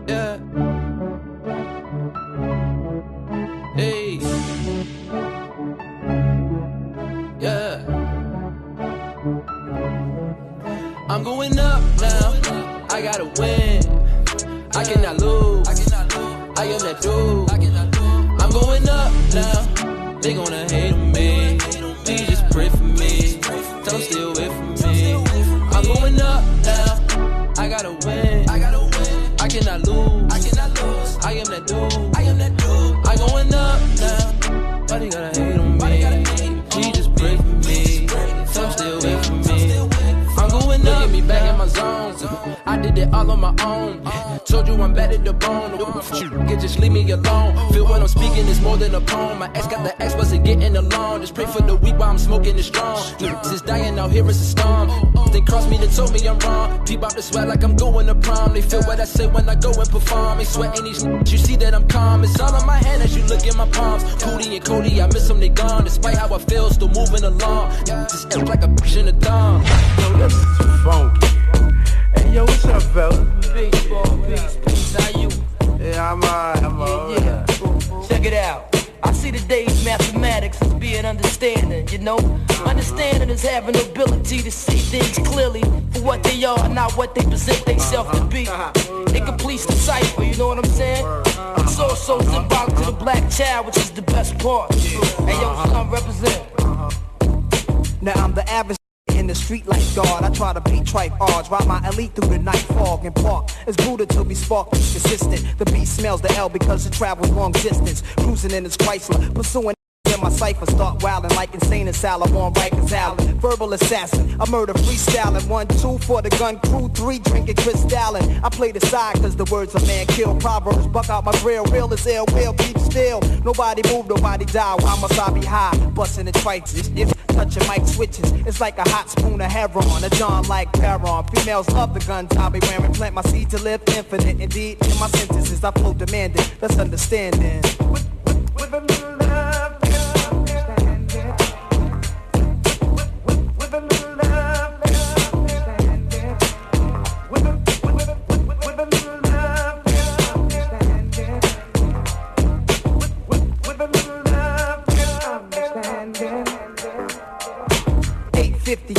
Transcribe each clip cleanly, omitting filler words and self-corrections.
Yeah. Hey. Yeah. I'm going up now. I gotta win. I cannot lose. I am that dude. I'm going up now. They gonna hate on me. Please just pray for me. Don't still wait for me. I'm going up now. I gotta win. I cannot lose. I am that dude. I'm going up now. But they gotta hate on me. Please just pray for me. Don't still wait for me. I'm going up. Get me back in my zone. I did it all on my own. Told you I'm bad at the bone. You just leave me alone. Feel what I'm speaking is more than a poem. My ex got the ex, wasn't getting along. Just pray for the weak while I'm smoking it strong. Niggas is dying out here, it's a storm. They crossed me, they told me I'm wrong. Peep out the sweat like I'm going to prom. They feel what I say when I go and perform. They sweating these you see that I'm calm. It's all on my hand as you look at my palms. Cootie and Cody, I miss them, they gone. Despite how I feel, still moving along. Just act like a bitch in a thong. Yo, this is too funky. Hey, yo, what's up, fella? Baseball, peace, how you? Yeah, I'm alright. Yeah. Check it out. I see today's mathematics as being understanding, you know? Understanding is having the ability to see things clearly for what they are, not what they present themselves to be. It completes the cipher, you know what I'm saying? It's also symbolic to the black child, which is the best part. Hey, yo, son, represent. Now I'm the average in the street like God. I try to beat tripe odds, ride my elite through the night fog and park. It's Buddha till we spark consistent. The beat smells the L because it travels long distance. Cruising in this Chrysler, pursuing in my cipher, start wildin' like insane asylum on Rikers Island. Verbal assassin, I murder freestyling. 1, 2 for the gun crew, 3 drinking crystallin'. I play the side cause the words of man kill. Proverbs buck out my grill, real as ill, will keep still. Nobody move, nobody die. Why must I be high? Bustin' the trikes, if touching mic switches. It's like a hot spoon of heroin, a John like Perron. Females love the guns I be wearing. Plant my seed to live infinite. Indeed, in my sentences I flow demanding. Let's understand it. With a little love.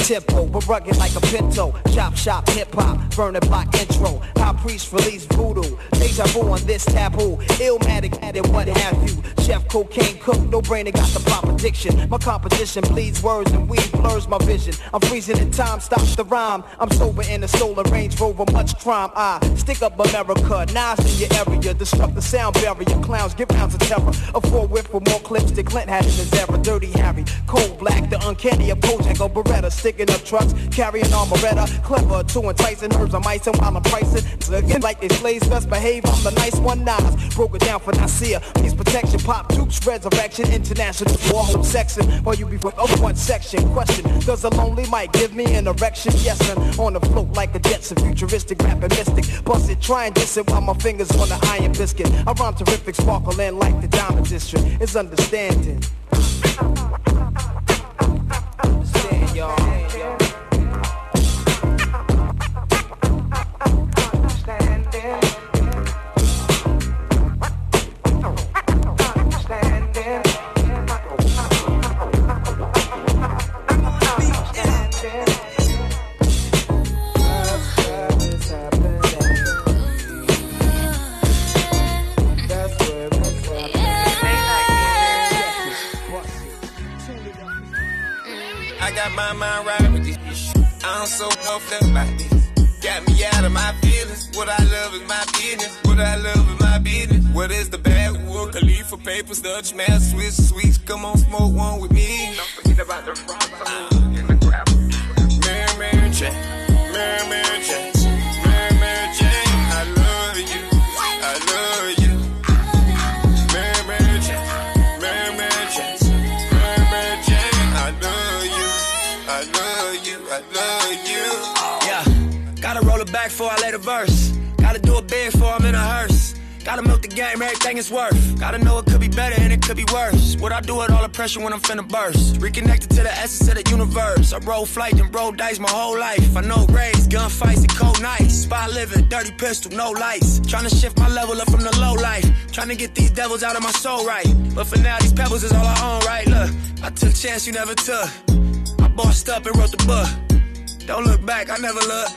Tempo, but rugged like a pinto. Chop shop hip hop, burn a block intro. High priest release voodoo. Deja vu on this taboo. Illmatic added what have you. Chef cocaine cook, no brainer got the proper diction. My composition bleeds words and weed blurs my vision. I'm freezing in time, stops the rhyme. I'm sober in a stolen Range Rover, much crime. I stick up America, knives in your area, disrupt the sound barrier. Clowns give rounds of terror. A 4-whip with more clips than Clint had in his era. Dirty Harry, cold black, the uncanny of Kojak or Beretta. Sticking up trucks, carrying armoretta. Clever to enticing herbs, I'm icing while I'm pricing. Again, like they slaves, best behave. I'm the nice one, Nas. Broke it down for Nasir. Peace protection, pop dukes, resurrection, international war home section. While you be from up one section. Question: does a lonely mic give me an erection? Yes, and on the float like a Jetson, futuristic rapping mystic. Bust it, try and diss it while my fingers on the iron biscuit. I rhyme terrific, sparkle in like the Diamond District. It's understanding. Understand, y'all. My mind right with this bitch. I'm so puffed up by this. Got me out of my feelings. What I love is my business. What I love is my business. What is the backwood? Khalifa papers, Dutch man, Swiss sweets. Come on, smoke one with me. Don't forget about the front in the crowd. Mary Jane, Mary Jane, Mary Jane. I love you. I love you. Mary Jane, Mary Jane, Mary Jane. I love you. I love you, I love you. Yeah, gotta roll it back before I lay the verse. Gotta do it big before I'm in a hearse. Gotta milk the game, everything is worth. Gotta know it could be better and it could be worse. What I do with all the pressure when I'm finna burst. Reconnected to the essence of the universe. I roll flight and roll dice my whole life. I know raids, gunfights, and cold nights. I live in, dirty pistol, no lights. Tryna shift my level up from the low life. Tryna get these devils out of my soul right. But for now, these pebbles is all I own, right? Look, I took a chance you never took. I bossed up and wrote the book. Don't look back, I never look.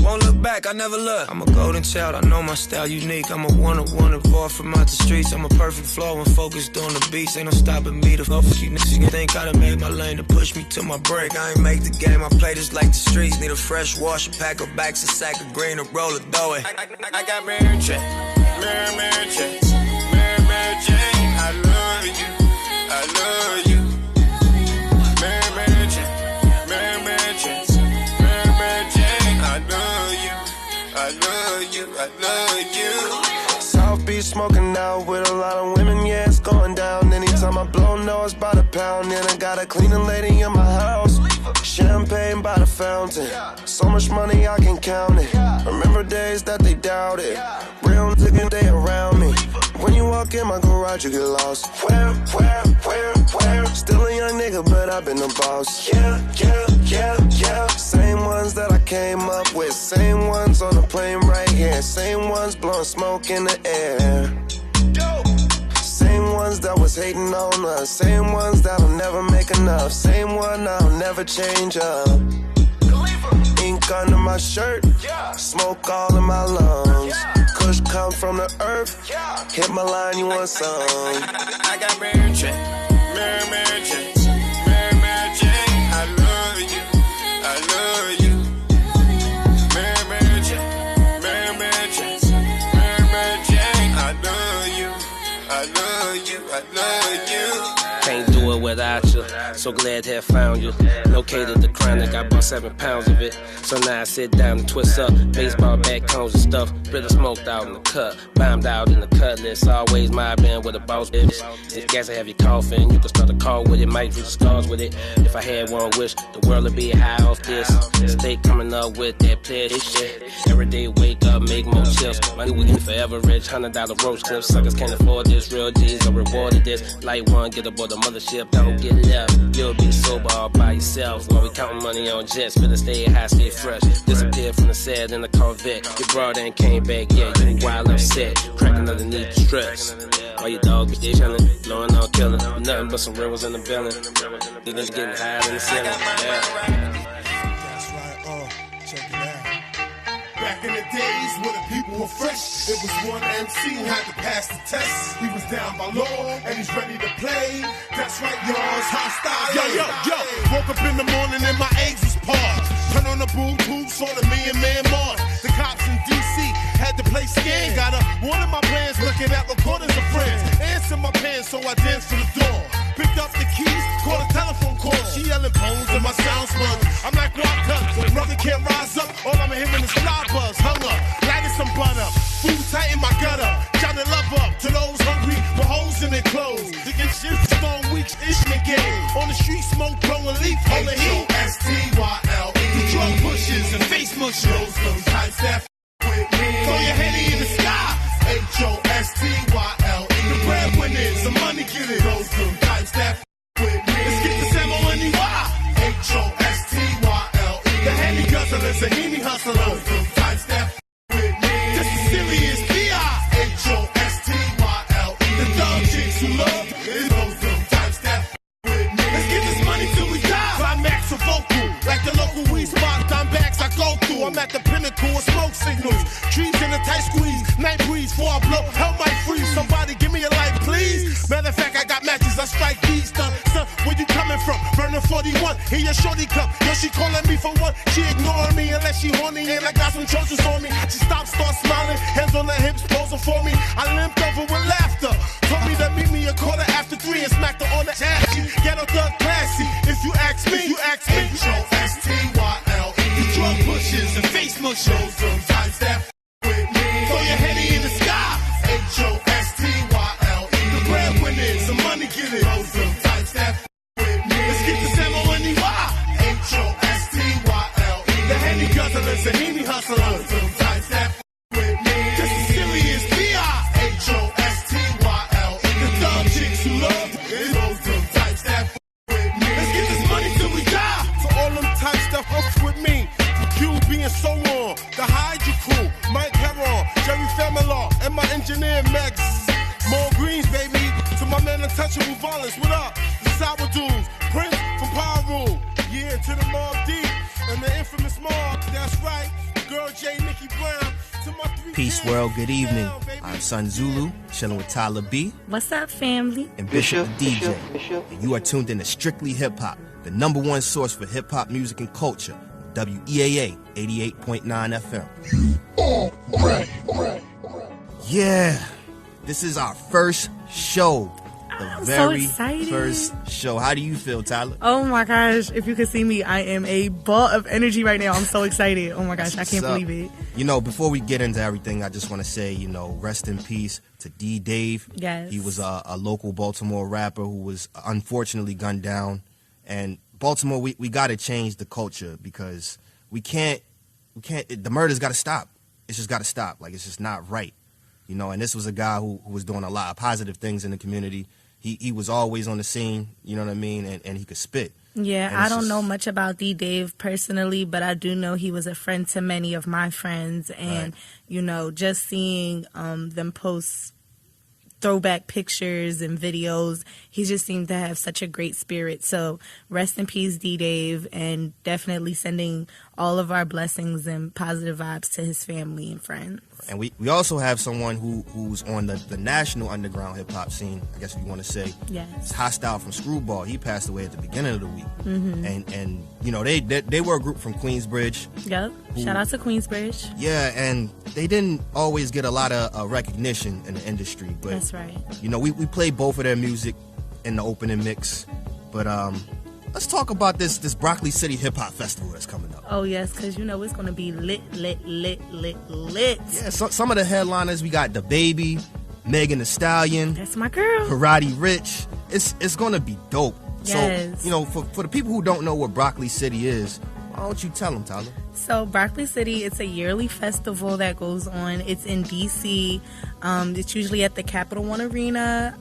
Won't look back, I never look. I'm a golden child, I know my style unique. I'm a one-on-one evolved from out the streets. I'm a perfect flow and focused on the beats. Ain't no stopping me to fuck you niggas. You think I done made my lane to push me to my break. I ain't make the game, I play this like the streets. Need a fresh wash, a pack of backs, a sack of green, a roll of dough. I got Mary Jane, Mary Jane, Mary Jane. I love you, I love you. Mary Jane, Mary Jane. I love you. South Beach smoking out with a lot of women, yeah, it's going down. Anytime I blow nose by the pound, and I got a cleaning lady in my house. Champagne by the fountain, so much money I can count it. Remember days that they doubted, real niggas they around me. When you walk in my garage, you get lost. Where? Still a young nigga, but I've been the boss. Yeah. Same ones that I came up with, same ones on the plane right here, same ones blowing smoke in the air. Same ones that was hating on us, same ones that'll never make enough, same one I'll never change up. Ink under my shirt, smoke all in my lungs. Kush come from the earth, hit my line, you want some. I got Mary Jane, Mary Jane, Mary Jane. I love you, I love you. Mary Jane, Mary Jane, Mary Jane. I love you, I love you, I love you. Can't do it without you. So glad to have found you. Located the chronic, I bought 7 pounds of it. So now I sit down and twist up. Baseball bat cones and stuff. Really smoked out in the cut. Bombed out in the cutlass. Always mobbing with a boss bitch. If gas a heavy coffin, you can start a call with it. Might reach the stars with it. If I had one wish, the world would be high off this. Stay coming up with that pledge shit. Every day wake up, make more chips. My new weekend forever rich. $100 roach clips. Suckers can't afford this. Real G's are rewarded this. Light one, get aboard the mothership. Don't get left. You'll be sober all by yourself. While we counting money on jets. Better stay high, stay fresh. Disappeared from the set in the Corvette. Your brother ain't came back yet. You wild upset. Cracking underneath the stress. All your dogs be chillin', blowing on killin'. Nothing but some rebels in the building. Niggas getting higher than the ceiling. Yeah. That's right, check it out. Back in the days when the people were fresh, it was one MC who had to pass the test. He was down by law and he's ready to play. That's right, y'all, it's hostile. Yo. Woke up in the morning and my eggs was parked. Turn on the boom boom, saw the man march. The cops in DC had to play scared. Got a one of my plans looking at recordings of friends. Answer my pants, so I danced to the door. Picked up the keys, called a telephone call. She yelling bones in my sound sponge. I'm like, rock cut, brother can't rise up. All I'm hearing is fly buzz, hung up, lighting some butter. Food tight in my gutter, trying to love up to those hungry with holes in their clothes. To get shit strong weeks, ish in the game. On the street, smoke, blowing leaf, holding heat. H-O-S-T-Y-L-E. The drug pushes and face mushes. Those types that with me. Throw your heady in the sky. H-O-S-T-Y-L-E. The breadwinners, the money getters. Those types that with me. Let's get the M-O-N-E-Y. H-O-S-T-Y-L-E. The handy guzzlers, the heeny hustlers. Those types that with me. This is serious B.I. H-O-S-T-Y-L-E. The dog chicks who love is those types that with me. Let's get this money till we die. Climax of vocal, like the local weed spot. Dimebacks I go through. I'm at the pinnacle of smoke signals. Trees in a tight squeeze. Night breeze before I blow. Hell might freeze. Somebody give me a light, please. Matter of fact, I got matches. I strike these. Son, where you coming from? Burning 41. Here your shorty come. Yo, she calling me for what? She ignoring me unless she horny. And I got some choices on me. She stopped, start smiling. Hands on her hips, posing for me. I limped over with laughter. Told me to meet me a 3:15 and smacked her on the ass. She ghetto thug classy. If you ask me, H-O-S-T-Y-L-E. The drug pushes and face mushes. Those types that with me. Throw your heady in the sky. H-O-S-T-Y-L-E. The breadwinners, the money getters. Those types that with me. Let's get this M-O-N-E-Y. H-O-S-T-Y-L-E. The handy guzzlers, the heeny hustlers. Those types that with me. This is serious B.I. H-O-S-T-Y-L-E. The dog chicks who love is those types that with me. Let's get this money till we die. So all them types that fucks with me. You being so on. the Hydra crew, Mike Heron, Jerry Familar, and my engineer Max. More greens, baby, to my man Untouchable Violence. What up? The Sour Dudes, Prince from Power Rule. Yeah, to the Mob Deep and the infamous Mob. That's right, girl J. Nikki Brown. To my three Peace world, good evening. I'm Son Zulu, chilling with Tyler B. What's up, family? And Bishop the DJ. And you are tuned in to Strictly Hip Hop, the #1 source for hip hop music and culture. WEAA 88.9 FM. Yeah, this is our first show. The very first show. How do you feel, Tyler? Oh my gosh, if you could see me, I am a ball of energy right now. I'm so excited. Oh my gosh, I can't believe it. You know, before we get into everything, I just want to say, you know, rest in peace to D. Dave. Yes. He was a local Baltimore rapper who was unfortunately gunned down. And Baltimore, we got to change the culture because we can't, the murder's got to stop. It's just got to stop. Like, it's just not right. You know, and this was a guy who was doing a lot of positive things in the community. He was always on the scene, you know what I mean, and he could spit. Yeah, I don't know much about D. Dave personally, but I do know he was a friend to many of my friends. And, you know, just seeing them post throwback pictures and videos, he just seemed to have such a great spirit. So rest in peace, D. Dave, and definitely sending all of our blessings and positive vibes to his family and friends. And we also have someone who's on the national underground hip-hop scene, I guess if you want to say. Yes. It's Hostile from Screwball. He passed away at the beginning of the week. Mm-hmm. And you know, they were a group from Queensbridge. Yep. Shout out to Queensbridge. Yeah, and they didn't always get a lot of recognition in the industry. But, that's right. You know, we played both of their music in the opening mix. But let's talk about this Broccoli City Hip Hop Festival that's coming up. Oh, yes, because, you know, it's going to be lit. Yeah, some of the headliners, we got The Baby, Megan Thee Stallion. That's my girl. Karate Rich. It's going to be dope. Yes. So, you know, for the people who don't know what Broccoli City is, why don't you tell them, Tyler? So Broccoli City, it's a yearly festival that goes on. It's in D.C. It's usually at the Capital One Arena.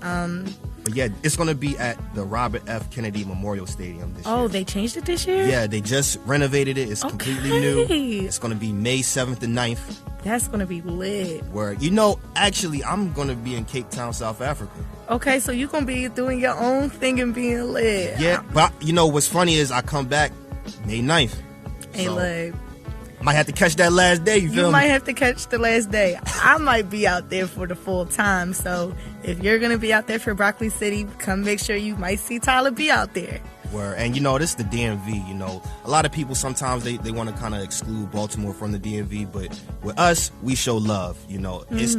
But yeah, it's going to be at the Robert F. Kennedy Memorial Stadium this year. Oh, they changed it this year? Yeah, they just renovated it. It's completely new. It's going to be May 7th and 9th. That's going to be lit. Where, you know, actually, I'm going to be in Cape Town, South Africa. Okay, so you're going to be doing your own thing and being lit. Yeah, but you know, what's funny is I come back May 9th. Hey, so, look. Might have to catch that last day, you feel me? You might have to catch the last day. I might be out there for the full time, so if you're going to be out there for Broccoli City, come make sure you might see Tyler B out there. Where, and you know, this is the DMV, you know. A lot of people sometimes they want to kind of exclude Baltimore from the DMV, but with us, we show love, you know. It's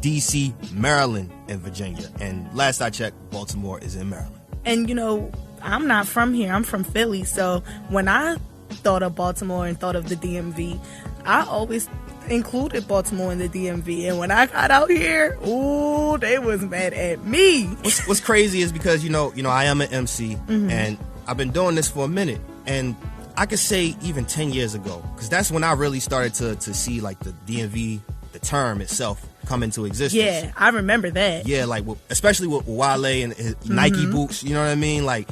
DC, Maryland, and Virginia. And last I checked, Baltimore is in Maryland. And, you know, I'm not from here. I'm from Philly, so when I thought of Baltimore and thought of the DMV, I always included Baltimore in the DMV. And when I got out here, ooh, they was mad at me. What's crazy is because, you know, I am an MC, and I've been doing this for a minute. And I could say even 10 years ago, because that's when I really started to see, like, the DMV, the term itself, come into existence. Yeah, I remember that. Yeah, like, especially with Wale and his Nike boots, you know what I mean? Like,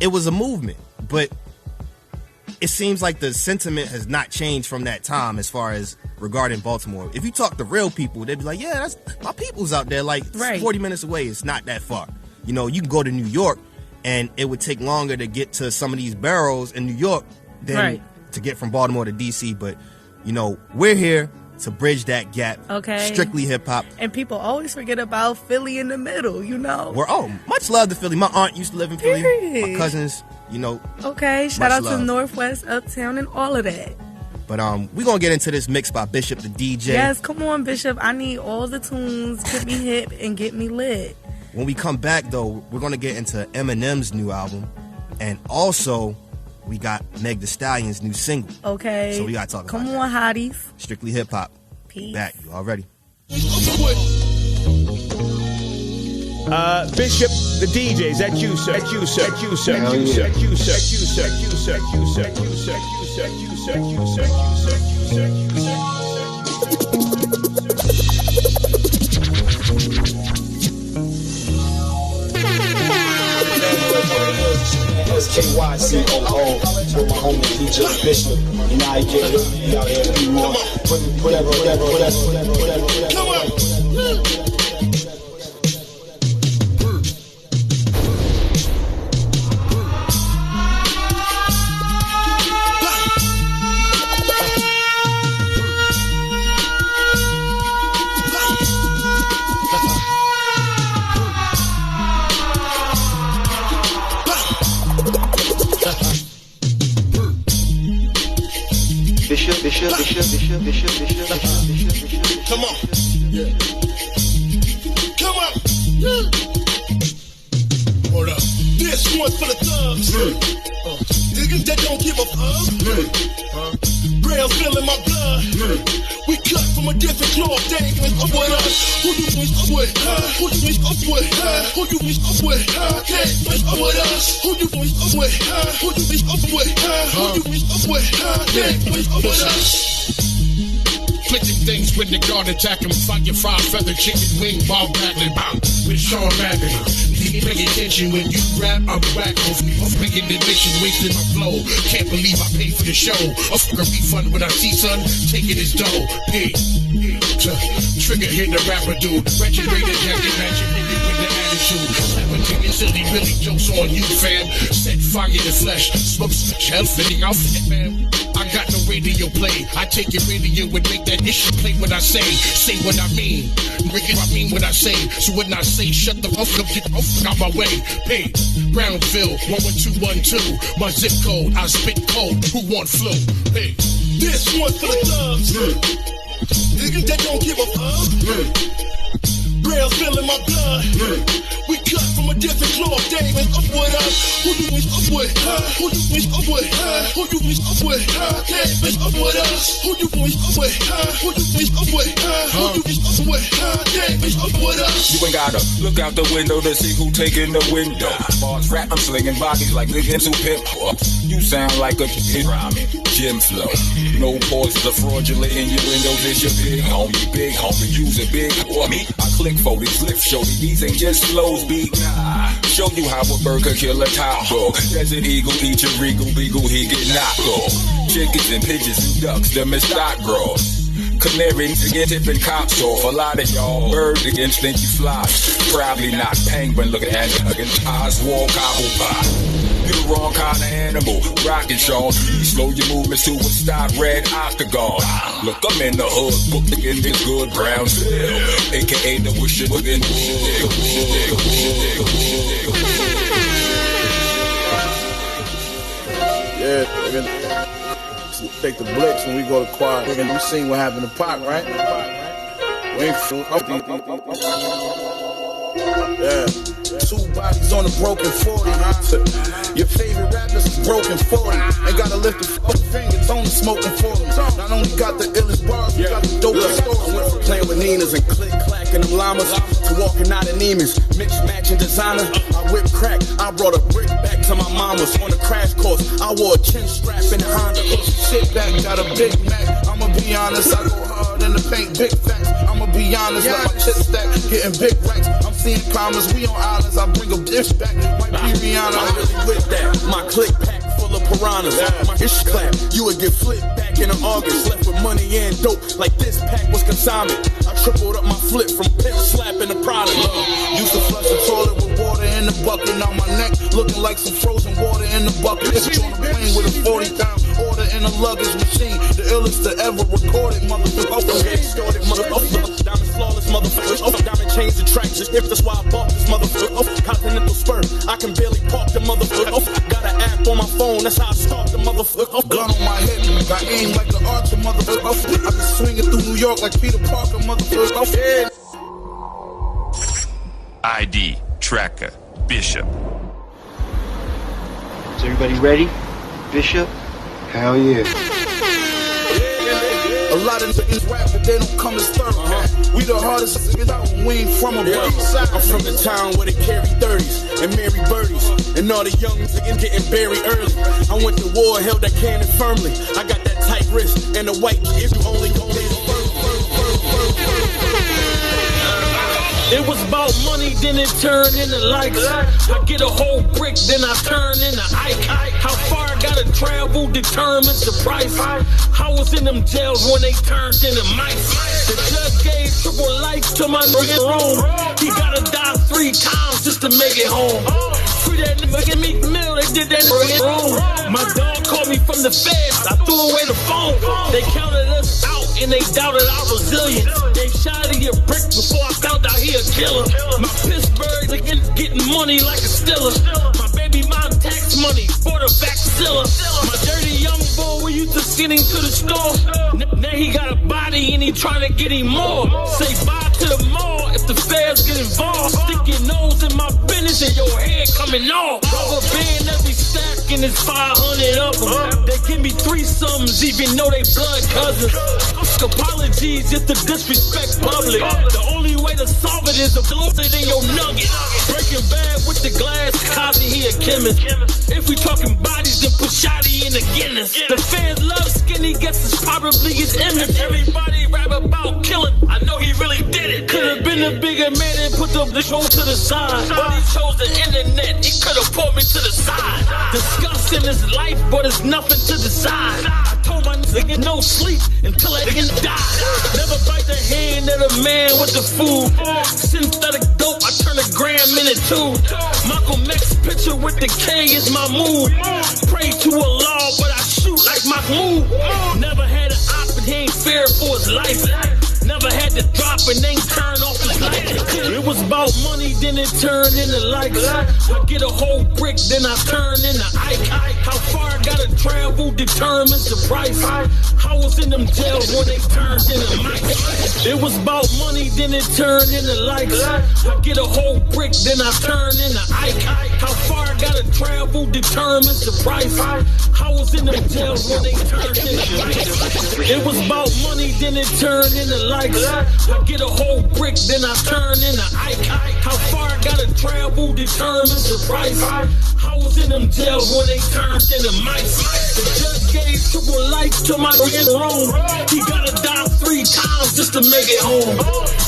it was a movement. But it seems like the sentiment has not changed from that time as far as regarding Baltimore. If you talk to real people, they'd be like, yeah, that's my people's out there, like 40 minutes away. It's not that far. You know, you can go to New York and it would take longer to get to some of these boroughs in New York than to get from Baltimore to DC. But, you know, we're here to bridge that gap. Okay. Strictly hip hop. And people always forget about Philly in the middle, you know. Much love to Philly. My aunt used to live in Philly. My cousins, you know. Okay, shout out to Northwest, Uptown, and all of that. But we're going to get into this mix by Bishop the DJ. Yes, come on, Bishop. I need all the tunes. Get me hip and get me lit. When we come back, though, we're going to get into Eminem's new album. And also, we got Meg Thee Stallion's new single. Okay. So we got to talk about that. Come on, hotties. Strictly hip hop. Peace. Back. You all ready? Bishop the DJ, is that you, sir? That you, sir? That you, sir? That you, sir? That you, sir? That you, sir? That you, sir? That you, sir? That you, sir? That you, sir? That you, sir? That you, sir? That you, sir? KYCOO with my homie DJ Bishop, you know how you get it. You out here, be more. Whatever. Come on. Bishop. Come on. Yeah. Come on. Yeah. Hold up. This one's for the thugs. Niggas that don't give a fuck. Braille feeling my blood. We cut from a different cloth. They ain't up with us. Who you wish up with? Who you wish up with? Who you wish up with? They wish up with us. Who you wish up with? Who you wish up with? Who you wish up with? They wish up with us. Flicking things when the guard attack him. Fire, fried feather, chicken wing, ball battling. With Sean Madden. He pay attention when you rap, I'm whack. Off making the mission, wasting my flow. Can't believe I paid for the show. A fucker refund when I see son, taking his dough. P. Trigger hit the rapper dude. Wretched rated jacket matching nigga with the attitude. Slapping chicken silly really jokes on you, fam. Set fire in the flesh. Smokes shell fitting outfit, man. I got no radio play. I take your radio and make that issue play what I say. Say what I mean. Ricky, I mean what I say. So when I say shut the fuck up, get the fuck out my way. P. Brownsville, 11212. My zip code, I spit cold. Who want flow? P. This one's for the thugs. Niggas that don't give a fuck. Braille feeling my blood. We cut from a different cloth. They ain't up with us. Who you wish up with? Who you wish up with? Who you wish up with? They wish up with us. Who you wish up with? Who you wish up with? Who you wish up with? They wish up with us. You ain't gotta look out the window to see who taking the window. Bars rap, I'm slinging bodies like niggas who pimp. You sound like a kid rhyming. Gym flow. No pauses are fraudulent in your windows. It's your big homie. Big homie. Use a big homie. I click for these lift shorty. These ain't just flows, beat. Nah. Show you how a burger kill a top dog. Desert eagle eat your regal beagle. He get knocked off. Chickens and pigeons and ducks. Them is stock gross. Canaries again tipping cops off. A lot of y'all birds against think you fly. Probably not penguin looking at it against Oswald Cobblepot. You the wrong kind of animal. Rockin' Sean. Slow your movements to a stop red octagon. Look, I'm in the hood, booked in this good Brownsville. AKA the wishing within Yeah, we're gonna take the blitz when we go to quad. We're gonna see what happened to Pop, right? We ain't yeah. 2 bodies on a broken 40. Your favorite rappers is broken 40. Ain't gotta lift the finger, it's only smoking 40. Not only got the illest bars, we got the dopest stories. I went from playing with Ninas and click-clacking them llamas to walking out of Neiman's, mix-matching designer. I whip crack, I brought a brick back to my mama's on a crash course. I wore a chin strap in a Honda. Shit back, got a Big Mac. I'ma be honest, I go hard in the paint, big facts. I'ma be honest, let my chip stack, getting big racks. I'm seeing commas, we on islands, I bring a dish back. Might be Rihanna, I really with that. My click pack full of piranhas. My ish clap, you would get flipped back in August. Left with money and dope, like this pack was consignment. I tripled up my flip from pimp slapping the product. Used to flush the toilet with water in the bucket on my neck, looking like some frozen water in the bucket. It's on a plane with a 40-pound order in a luggage machine. The illest to ever recorded, motherfucker. Diamond flawless, motherfucker. Diamond chains and tracks. If that's why I bought this motherfucker. Continental spur, I can barely park the motherfucker. Got an app on my phone, that's how I start the motherfucker. Gun on my head, got aim like the archer, motherfucker. I been swinging through New York like Peter Parker, motherfucker. ID Tracker Bishop. Is everybody ready? Bishop? Hell yeah. A lot of niggas rap, but they don't come as third. We the hardest niggas out when we ain't from a break. I'm from the town where they carry 30s and marry birdies. And all the young niggas getting buried early. I went to war, held that cannon firmly. I got that tight wrist and the white if you only go there. It was about money, then it turned into likes. I get a whole brick, then I turn into Ike. How far I gotta travel determines the price. I was in them jails when they turned into mice. The judge gave triple life to my nigga room. He gotta die 3 times just to make it home. Free that nigga, give me meal, they did that nigga wrong. My dog called me from the feds, I threw away the phone. They counted us out and they doubted our resilience. They shot at your brick before I found out he a killer. My Pittsburgh again getting money like a stiller. My baby mom tax money for the vaccilla. My dirty young boy, we used to send him to the store. Now he got a body and he trying to get him more. Say bye to the mall if the feds get involved. Stick your nose in my business and your head coming off. Rubber band every stack and it's 500 of them. They give me 3 sums even though they blood cousins. Apologies if the disrespect public. The only way to solve it is to blow it in your nugget. Breaking Bad with the glass, Cosby, he a chemist. If we talking bodies, then put Shotty in the Guinness. The fans love skinny, guess it's probably his image. Everybody rap about killing, I know he really did it. Could've been a bigger man and put the show to the side. But he chose the internet, he could've pulled me to the side. Discussing his life, but it's nothing to decide. I told my nigga no sleep until I didn't die. Never bite the hand of the man with the food. Synthetic dope, I turn a gram into 2. Malcolm X picture with the K is my move. Pray to Allah, but I shoot like Mahmoud. Never had an op, but he ain't fair for his life. Never had to drop and then turn off his light. It was about money, then it turned into likes. I get a whole brick, then I turn into Ike. How far I gotta travel determines the price. I was in them jails when they turned into mice. It was about money, then it turned into likes. I get a whole brick, then I turn into Ike. How far I gotta travel determines the price. I was in them jails when they turned into mice. It was about money, then it turned into likes. I get a whole brick, then I turn into Ike. How far I gotta travel determines the price. I was in them jails when they turned into mice. The judge gave triple life to my nigga room. He gotta die 3 times just to make it home.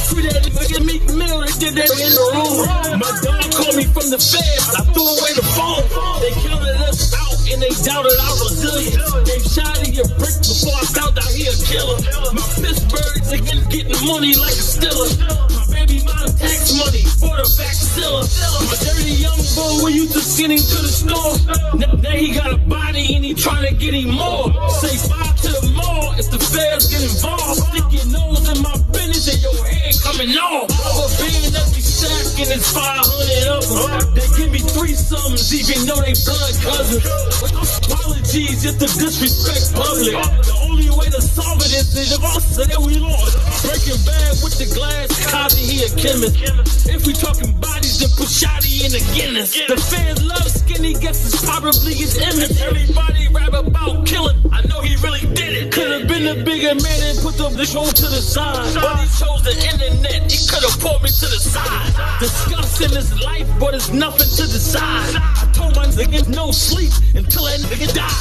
Free that nigga Meek Mill, they did that in the room. My dog called me from the feds, I threw away the phone. They counted us out and they doubted our resilience. They shot at your brick before I found out he a killer. My Pittsburgh's again getting money like a stiller. My baby mom tax money for the vaccilla. My dirty young boy, we used to send him to the store. Now he got a body and he trying to get him more. Say bye to the mall if the feds get involved. Stick your nose in my business and your head coming off. Rubber band every stack and it's 500 of them. They give me 3 sums even though they blood cousins. Apologies if the disrespect public. The only way to solve it is if I say that we lost. Breaking Bad with the glass, Cosby, he a chemist. If we talking bodies, then put Shotty in the Guinness. The fans love skinny, guess it's probably his image. Everybody rap about killing, I know he really did it. Could've been a bigger man and put the show to the side. But he chose the internet, he could've pulled me to the side. Discussing his life, but it's nothing to decide. I told my niggas no sleep until that nigga died.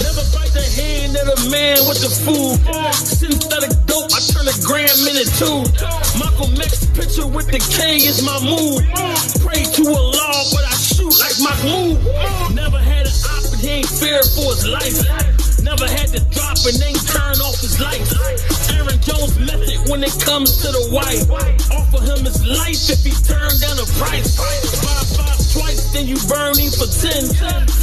Never bite the hand of the man with the food. Synthetic dope, I turn a gram into 2. Malcolm X picture with the K is my move. Pray to Allah, but I shoot like Mahmoud. Never had an op, but he ain't fair for his life. Never had to drop and then turn off his lights. Aaron Jones method when it comes to the white. Offer him his life if he turned down the price. 5 twice, then you burn him for 10.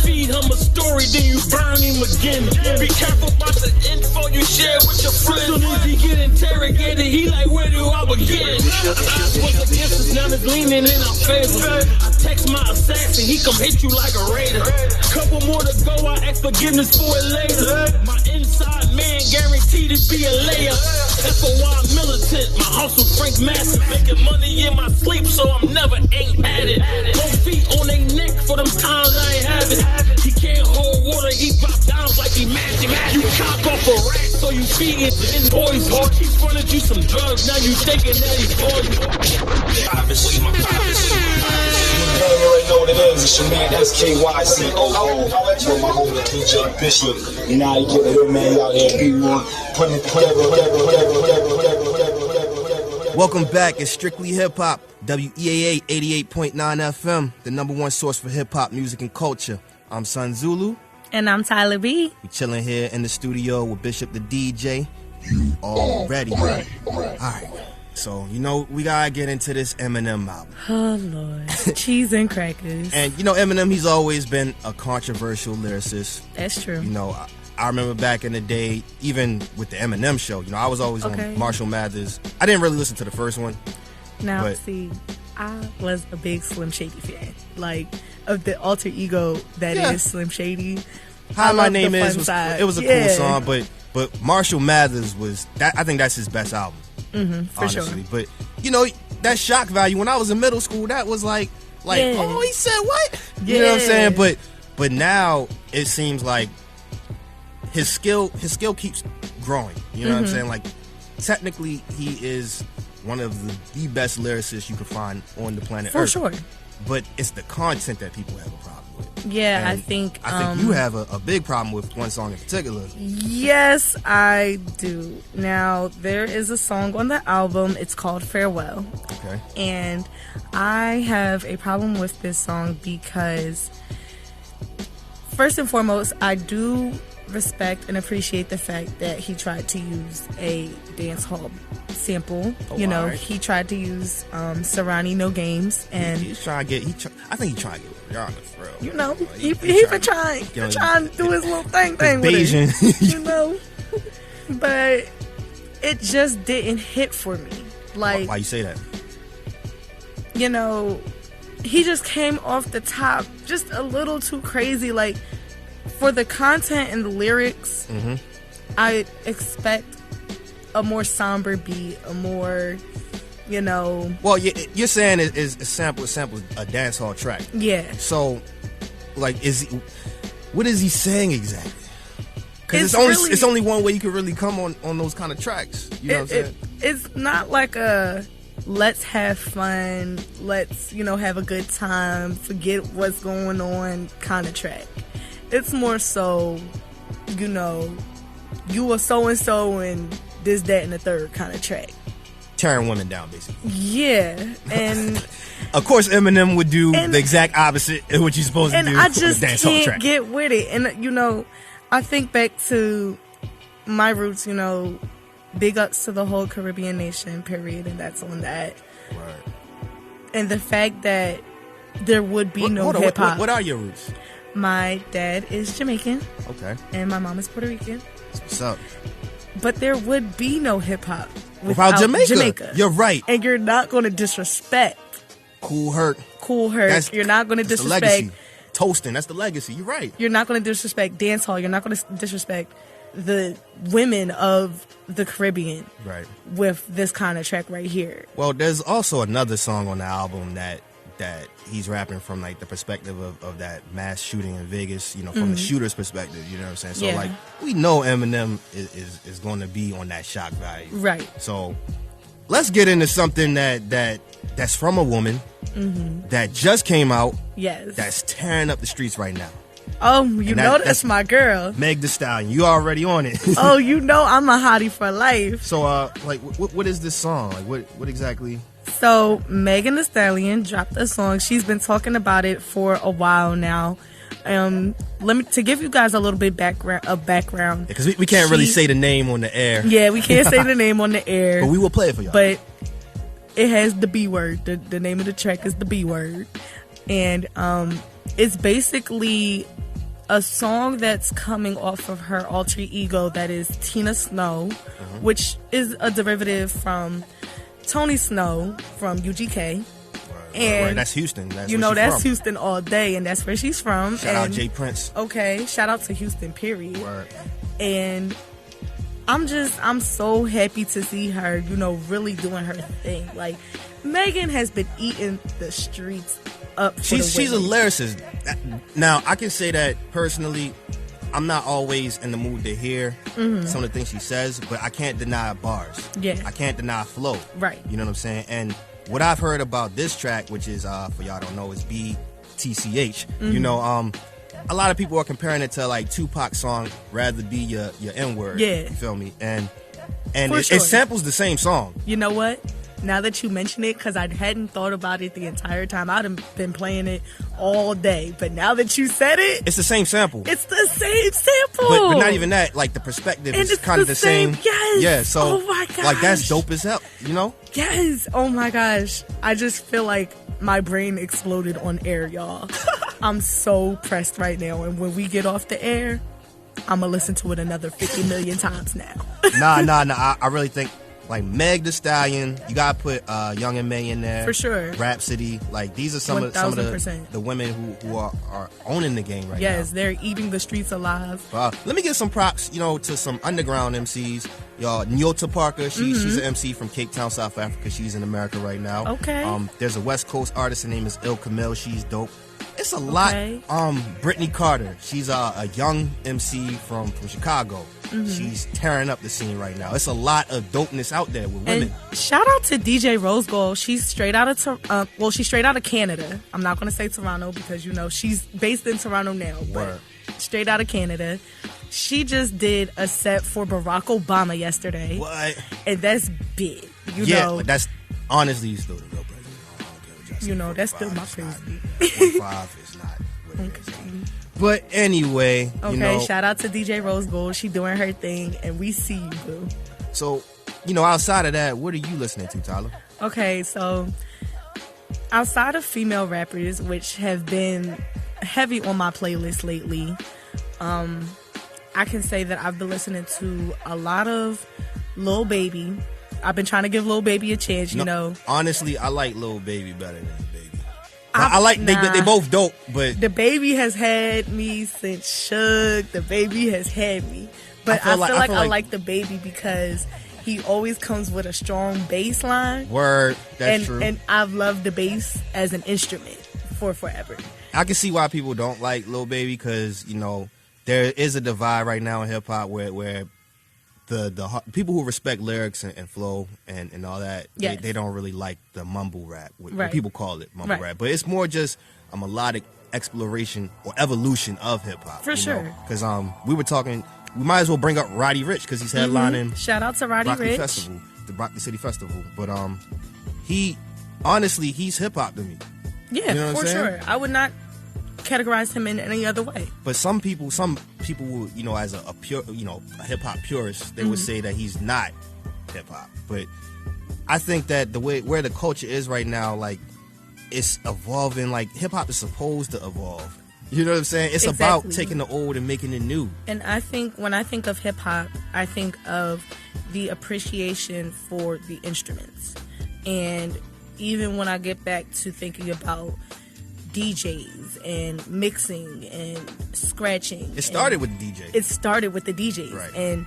Feed him a story, then you burn him again. Be careful about the info you share with your friends. Soon as he get interrogated, he like, where do I begin? Was against us, now it's leaning in our favor. I text my assassin, he come hit you like a raider. Couple more to go, I ask forgiveness for it later. My inside man guaranteed to be a layer. FOI militant, my house with Frank Massive. Making money in my sleep, so I'm never ain't at it. Both feet on their neck for them times I ain't have it. He can't hold water, he drop down like he magic. You chop off a rat, so you feed it in poison. Or he fronted you some drugs, now you thinking that he's poison. You already know what it is. It's your man SKYCOO. With my homie DJ Bishop. You know how you get it, man. You out here, people. Putting whatever. Welcome back. It's Strictly Hip Hop, WEAA 88.9 FM, the number one source for hip hop music and culture. I'm Son Zulu. And I'm Tyler B. We chilling here in the studio with Bishop the DJ. You all ready? Right. All right. So, we gotta get into this Eminem album. Oh, Lord. Cheese and crackers. And, Eminem, he's always been a controversial lyricist. That's true. I remember back in the day, even with the Eminem show, I was always on Marshall Mathers. I didn't really listen to the first one. Now, see, I was a big Slim Shady fan. Like, of the alter ego that is Slim Shady. Hi, My Name Is. It was a cool song, but Marshall Mathers was, I think that's his best album. For honestly. sure. But, that shock value, when I was in middle school, that was like oh, he said what? You know what I'm saying? But now, it seems like his skill keeps growing. You know what I'm saying? Like, technically, he is one of the best lyricists you can find on the planet Earth. For sure. But it's the content that people have a problem with. Yeah, and I think you have a big problem with one song in particular. Yes, I do. Now, there is a song on the album. It's called Farewell. Okay. And I have a problem with this song because, first and foremost, I do respect and appreciate the fact that he tried to use a dance hall sample. Right. He tried to use Serrani No Games, and he's trying to get. I think he trying to get Rihanna for real. He been trying to do his little thing with it. But it just didn't hit for me. Like, why you say that? He just came off the top just a little too crazy. Like, for the content and the lyrics, I expect a more somber beat, a more, Well, you're saying is sample a dance hall track. Yeah. So, like, what is he saying exactly? Because it's only one way you can really come on those kind of tracks. You know what I'm saying? It's not like a let's have fun, let's have a good time, forget what's going on kind of track. It's more so, you are so and so and this, that, and the third kind of track. Tearing women down, basically. Yeah, and of course Eminem would do the exact opposite of what you're supposed to do. And I just dance hall can't track. get with it. And I think back to my roots. Big ups to the whole Caribbean nation, period, and that's on that. Right. And the fact that there would be no hip hop. What are your roots? My dad is Jamaican. Okay. And my mom is Puerto Rican. What's up? But there would be no hip hop without Jamaica. You're right. And you're not going to disrespect Cool Herc. You're not going to disrespect the legacy. Toasting. That's the legacy. You're right. You're not going to disrespect dancehall. You're not going to disrespect the women of the Caribbean. Right. With this kind of track right here. Well, there's also another song on the album that he's rapping from like the perspective of that mass shooting in Vegas, from the shooter's perspective, you know what I'm saying? So like we know Eminem is going to be on that shock value. Right. So let's get into something that's from a woman that just came out. Yes. That's tearing up the streets right now. Oh, that's my girl. Meg Thee Stallion. You already on it. Oh, I'm a hottie for life. So like what is this song? Like what exactly? So, Megan Thee Stallion dropped a song. She's been talking about it for a while now. To give you guys a little bit background. Because we can't really say the name on the air. Yeah, we can't say the name on the air. But we will play it for y'all. But it has the B word. The name of the track is the B word. And it's basically a song that's coming off of her alter ego that is Tina Snow, which is a derivative from Tony Snow from UGK. And right, that's Houston. That's that's Houston all day, and that's where she's from. Shout out Jay Prince. Okay, shout out to Houston, period. Right. And I'm so happy to see her, really doing her thing. Like, Megan has been eating the streets up. She's a lyricist. Now, I can say that personally. I'm not always in the mood to hear some of the things she says, but I can't deny bars. Yeah. I can't deny flow. Right. You know what I'm saying? And what I've heard about this track, which is, for y'all don't know, is BTCH. A lot of people are comparing it to like Tupac's song, Rather Be Your N-Word. Yeah. You feel me? And it samples the same song. You know what? now that you mention it, because I hadn't thought about it the entire time. I'd have been playing it all day. But now that you said it, it's the same sample. It's the same sample. But not even that. Like, the perspective is kind of the same. Yes. Yeah, so, oh my gosh. like, that's dope as hell, you know? Yes. Oh my gosh. I just feel like my brain exploded on air, y'all. I'm so pressed right now. And when we get off the air, I'm going to listen to it another 50 million times now. Nah. I really think, like, Meg Thee Stallion, you got to put Young M.A. in there. For sure. Rhapsody. Like, these are some of the women who are owning the game right now. Yes, they're eating the streets alive. Let me give some props, to some underground MCs. Y'all, Nyota Parker, she's an MC from Cape Town, South Africa. She's in America right now. Okay. There's a West Coast artist. Her name is Il Camille. She's dope. It's a lot. Brittany Carter. She's a young MC from Chicago. Mm-hmm. She's tearing up the scene right now. It's a lot of dopeness out there with women. And shout out to DJ Rose Gold. She's straight out of she's straight out of Canada. I'm not going to say Toronto because she's based in Toronto now. Word. But straight out of Canada. She just did a set for Barack Obama yesterday. What? And that's big. You know. But that's honestly still the real president. That's still my president. 45 is not what it is. But anyway, okay, shout out to DJ Rose Gold. She doing her thing, and we see you, boo. So, outside of that, what are you listening to, Tyler? Okay, so outside of female rappers, which have been heavy on my playlist lately, I can say that I've been listening to a lot of Lil Baby. I've been trying to give Lil Baby a chance, Honestly, I like Lil Baby better than Baby. I like they both dope, but the Baby has had me since Suge. The Baby has had me, but I feel like I like the Baby because he always comes with a strong bass line. Word, that's true. And I've loved the bass as an instrument for forever. I can see why people don't like Lil Baby because there is a divide right now in hip hop where the people who respect lyrics and flow and all that, yes. they don't really like the mumble rap. Right. People call it mumble rap. But it's more just a melodic exploration or evolution of hip-hop. For sure. Because we were talking, we might as well bring up Roddy Ricch because he's headlining Shout out to Roddy Ricch. Festival, the Rocky City Festival. But he's hip-hop to me. Yeah, for sure. I would not categorize him in any other way. But some people will, as a pure, a hip hop purist, they would say that he's not hip hop. But I think that where the culture is right now, like, it's evolving. Like, hip hop is supposed to evolve. You know what I'm saying? It's about taking the old and making it new. And I think when I think of hip hop, I think of the appreciation for the instruments. And even when I get back to thinking about DJs and mixing and scratching. It started with the DJs. It started with the DJs. Right. And,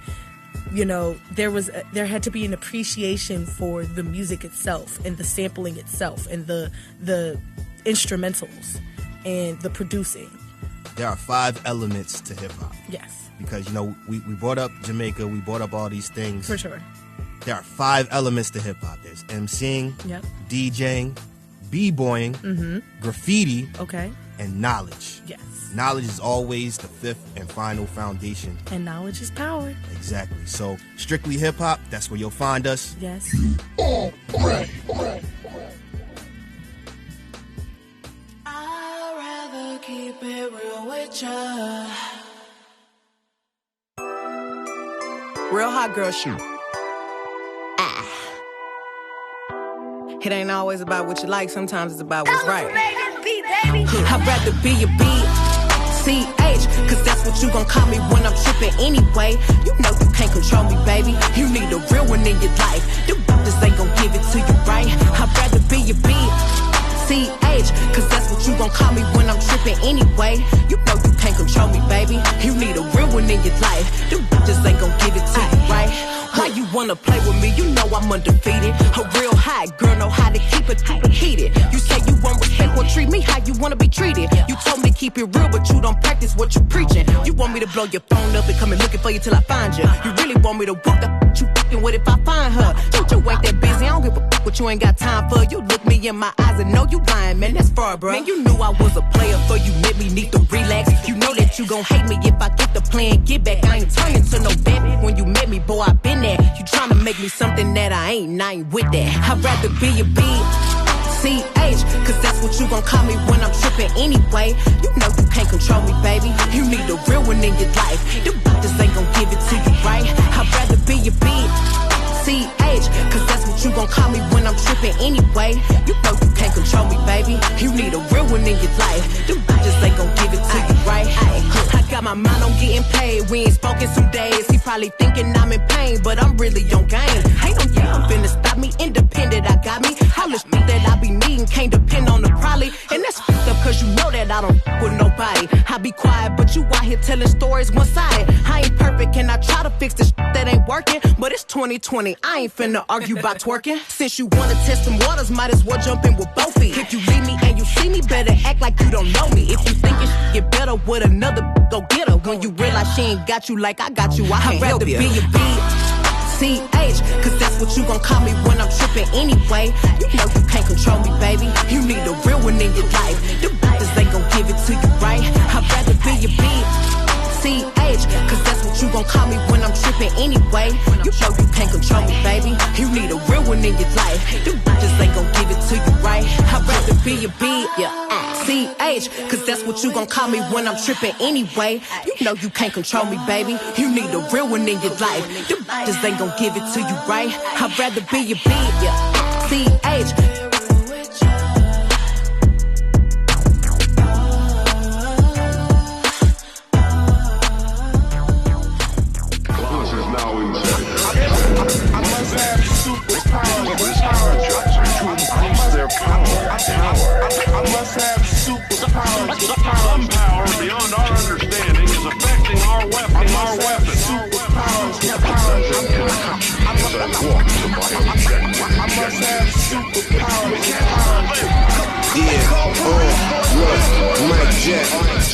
there had to be an appreciation for the music itself and the sampling itself and the instrumentals and the producing. There are 5 elements to hip hop. Yes. Because, we brought up Jamaica, we brought up all these things. For sure. There are 5 elements to hip hop. There's MCing, DJing, B-boying, graffiti, and knowledge. Yes. Knowledge is always the 5th and final foundation. And knowledge is power. Exactly. So, strictly hip-hop, that's where you'll find us. Yes. I'd rather keep it real with ya. Real hot girl shit. It ain't always about what you like, sometimes it's about what's right. I'd rather be a B-C-H, cause that's what you gon' call me when I'm trippin' anyway. You know you can't control me, baby. You need a real one in your life. You just ain't gon' give it to you right. I'd rather be a B-C-H, cause that's what you gon' call me when I'm trippin' anyway. You know you can't control me, baby. You need a real one in your life. You just ain't gon' give it to you right. Why you wanna play with me? You know I'm undefeated. A real hot girl know how to keep it heated. You say you won't respect or treat me how you wanna be treated. You told me keep it real, but you don't practice what you preaching. You want me to blow your phone up and come and looking for you till I find you. You really want me to whoop the you fucking with if I find her? You ain't that busy, I don't give a fuck what you ain't got time for. You look me in my eyes and know you lying, man, that's far, bro. Man, you knew I was a player, so you let me need to relax. You know that you gon' hate me if I get the plan, get back. I ain't turning to no baby. When you met me, boy, I been there. You tryna make me something that I ain't with that. I'd rather be a BCH, cause that's what you gon' call me when I'm trippin' anyway. You know you can't control me, baby. You need a real one in your life. The just ain't gon' give it to you, right? I'd rather be a BCH, cause that's what you gon' call me when I'm trippin' anyway. You know you can't control me, baby. You need a real one in your life. The just ain't gon' give it to you, right? I got my mind on getting paid. We ain't spoken some days. He probably thinking I'm in pain, but I'm really on game. Ain't no yeah, finna stop me. Independent, I got me. All the shit that I be needing can't depend on the probably. And that's fucked up cause you know that I don't with nobody. I be quiet, but you out here telling stories one-sided. I ain't perfect and I try to fix the shit that ain't working, but it's 2020. I ain't finna argue about twerking. Since you wanna test some waters, might as well jump in with both feet. If you leave me and you see me, better act like you don't know me. If you think it should get better with another, go get her. When you realize she ain't got you like I got you, I'd rather be a BCH, cause that's what you gon' call me when I'm trippin' anyway. You know you can't control me, baby. You need a real one in your life. The bitches ain't gon' give it to you, right? I'd rather be a BCH, cause that's what you gon' call me when I'm trippin' anyway. You know you can't control me, baby. You need a real one in your life. The bitches ain't gon' give it to you, right? I'd rather be a BCH, cause that's what you gon' call me when I'm trippin' anyway. You know you can't control me, baby. You need a real one in your life. The bitches ain't gon' give it to you, right? I'd rather be a BCH. Some power beyond our understanding is affecting our weapons. Look, Mike Jack,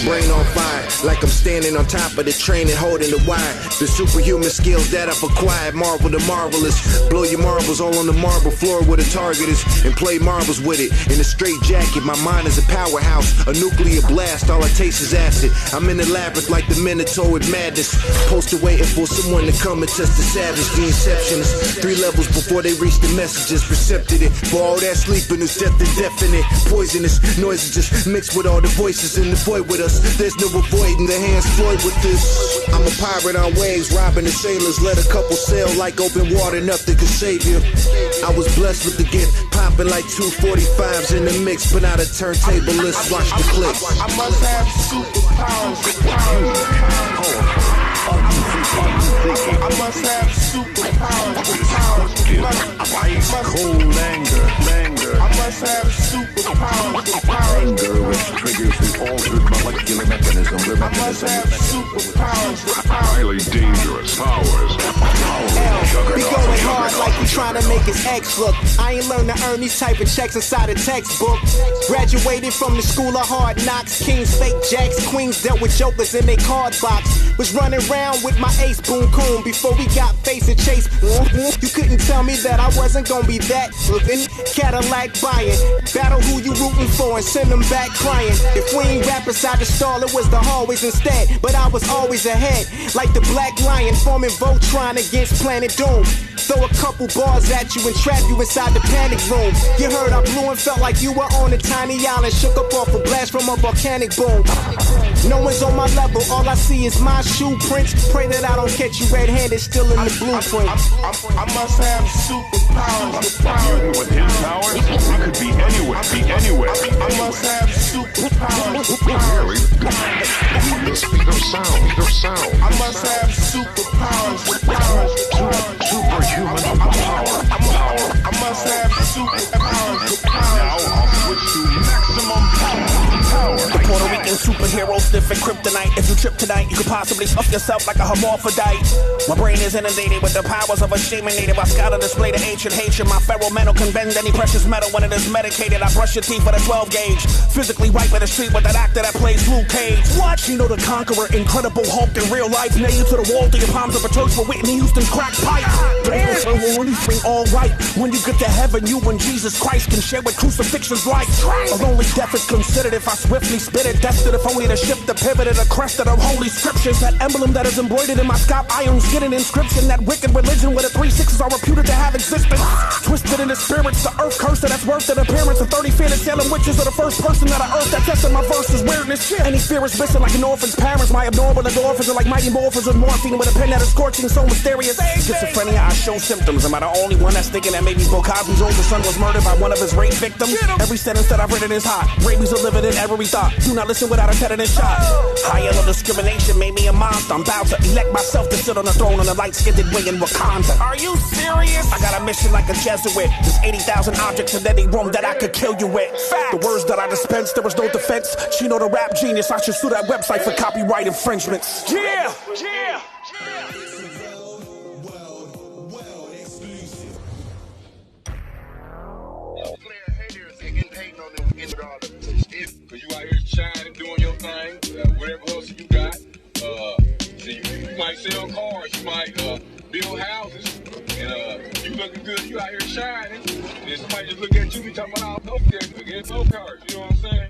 brain on fire, like I'm standing on top of the train and holding the wire. The superhuman skills that I've acquired, marvel the marvelous. Blow your marbles all on the marble floor where the target is, and play marbles with it. In a straight jacket, my mind is a powerhouse, a nuclear blast, all I taste is acid. I'm in the labyrinth like the Minotaur with madness, posted waiting for someone to come and test the savage. The inceptionist, 3 levels before they reach the messages, recepted it. For all that sleeping is death indefinite, poisonous noises just mixed with all the voices in the void with us. There's no avoiding the hands Floyd with this. I'm a pirate on waves, robbing the sailors. Let a couple sail like open water, nothing could save you. I was blessed with the gift, popping like 245s in the mix, but not a turntable. Let's watch the clips. I must have superpowers. I must have superpowers. Ice cold anger. I must have superpowers. Anger which triggers the altered molecular mechanism. I must have superpowers. Highly dangerous powers. We going hard like we trying to make his ex look. I ain't learned to earn these type of checks inside a textbook. Graduated from the school of hard knocks. Kings, fake jacks, queens dealt with jokers in their card box. Was running around with my ace boom coon before we got face and chase. You couldn't tell me that I wasn't gonna be that. Looking Cadillac buying. Battle who you rooting for and send them back crying. If we ain't rap inside the stall, it was the hallways instead. But I was always ahead, like the Black Lion forming Voltron against Planet Doom. Throw a couple bars at you and trap you inside the panic room. You heard I blew and felt like you were on a tiny island, shook up off a blast from a volcanic boom. No one's on my level, all I see is my shoe prints. Pray that I don't catch you red-handed, still in the blueprint. I must have superpowers. Mutant with his powers, he could be anywhere. I must have superpowers. The speed of sound. I must have superpowers. Superhuman power. I must have superpowers. Now I'll switch to maximum power. The Puerto Rican Same superhero sniffing kryptonite. If you trip tonight, you could possibly stuff yourself like a hermaphrodite. My brain is inundated with the powers of a shaman native. I scout and display the ancient hatred. My feral mental can bend any precious metal when it is medicated. I brush your teeth with a 12 gauge. Physically wiping the street with that actor that plays Luke Cage. What? Chino the Conqueror, Incredible Hulk in real life. Nail you to the wall through your palms of a church with Whitney Houston's crack pipe. Will really spring all right. When you get to heaven, you and Jesus Christ can share what crucifixion's like. A lonely death is considered if I swiftly spit it. Destined if only to shift the pivot of the crest of the holy scriptures. That emblem that is embroidered in my scalp irons get an inscription. That wicked religion where the 3 6s are reputed to have existence. Twisted in the spirits, the earth cursed that's worth an appearance. The 30 fearless Salem witches are the first person that I earth that tested my verses. Weirdness shit. Any fear is missing like an orphan's parents. My abnormal endorphins are like mighty morphins with morphine with a pen that is scorching, so mysterious. Schizophrenia, I show symptoms. Am I the only one that's thinking that maybe Bill Cosby's older son was murdered by one of his rape victims? Every sentence that I've written is hot. Rabies are living in every thought. Do not listen without a tetanus shot. High yellow discrimination made me a monster. I'm about to elect myself to sit on the throne on a light-skinned wing in Wakanda. Are you serious? I got a mission like a Jesuit. There's 80,000 objects in any room that I could kill you with. Fact. The words that I dispense, there was no defense. Chino the rap genius, I should sue that website for copyright infringements. Yeah! Yeah! Cause you out here shining, doing your thing, whatever else you got. So you might sell cars, you might build houses, and you looking good, you out here shining, and somebody just look at you, be talking about, oh, okay, get those cars, you know what I'm saying?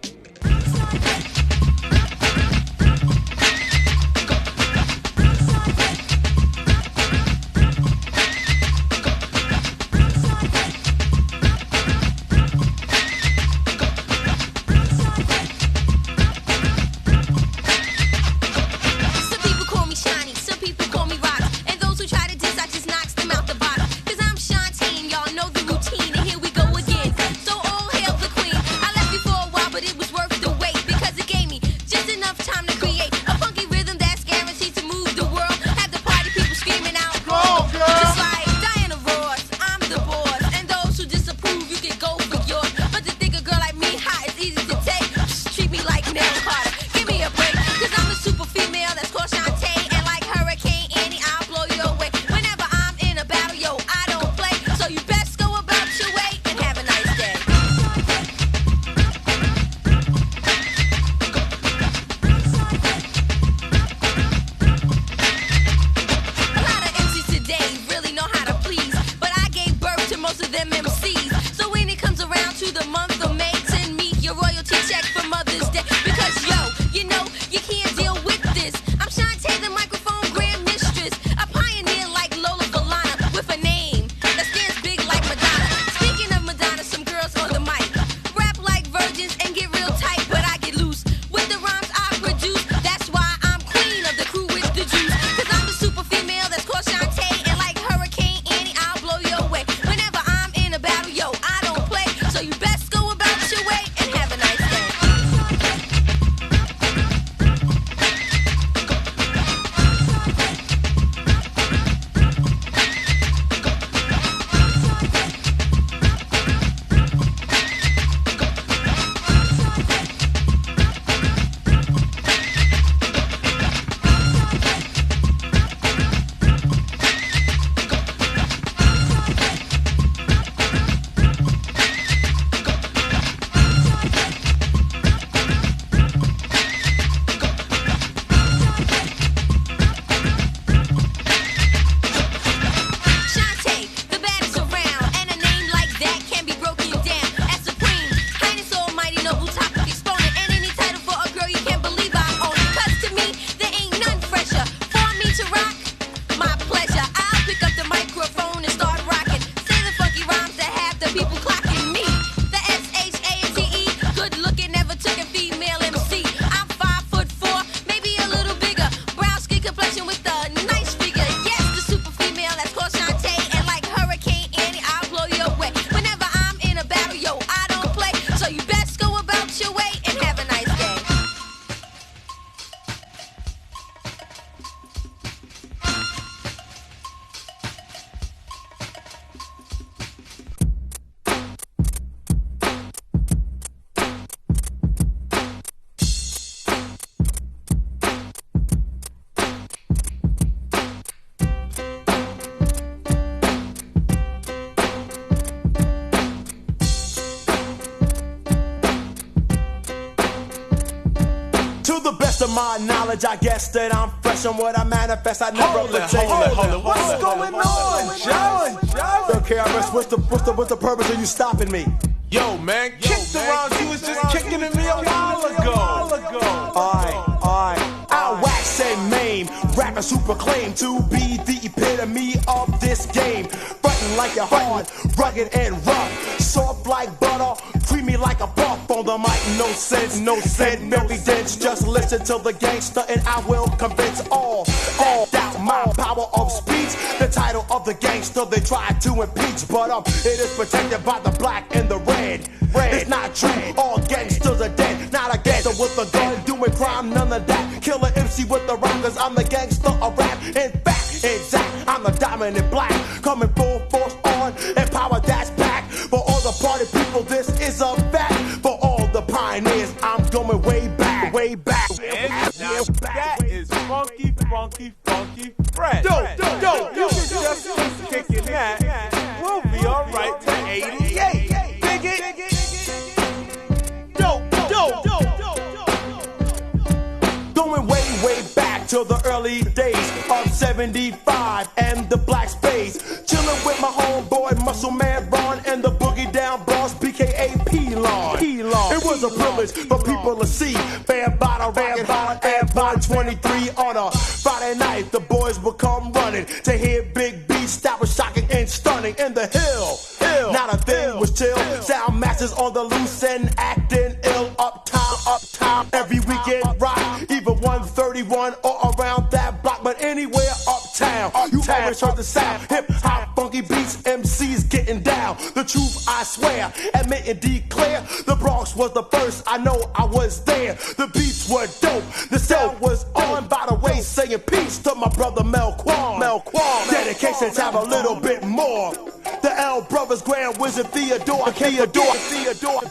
But it was worth the wait because it gave best of my knowledge, I guess that I'm fresh on what I manifest. I never Hold it. What's going on, John? Yo, KRS, what's the purpose of you stopping me? Yo, man, kick the rounds you was just kicking at me a while ago. Alright. I wax and maim, rappers who proclaim to be the epitome of this game. Frontin' like you're hard, rugged and rough, soft like butter, creamy like a puff on the mic. No sense, and no evidence. Just listen to the gangster and I will convince all doubt my power of speech. The title of the gangster they try to impeach, but it is protected by the black and the red. It's not true, all gangsters are dead. Not a gangster with a gun doing crime, none of that. Killer MC with the rhyme, cause I'm the gangster of rap. In fact, exact, I'm the dominant black. Coming full force on, and power that's back. For all the party people, this is a fact. For all the pioneers, I'm going way back. And now that is funky, fresh. Yo, you just kicking that. We'll be alright to 88. Dig it. Going way back to the early days of 75 and the black space. Chillin' with my homeboy Muscle Man Ron and the boogie down boss BKA P-Lon. It was a privilege for people to see Band Bottle rockin' hard and Bond 23 on a Friday night. The boys would come running to hear big beats that was shocking and stunning. In the hill, not a thing was chill. Sound masters on the loose and acting ill. Uptown, every weekend rock. Either 131 or around that block, but anywhere uptown. You always heard the sound. Hip hop, funky beats, MCs getting down. The truth, I swear, admit and declare. The Bronx was the first, I know I was there. The beats were dope, the sound was on. By the way, saying peace to my brother Melquan. Dedications have a little bit more. The L Brothers, Grand Wizard Theodore.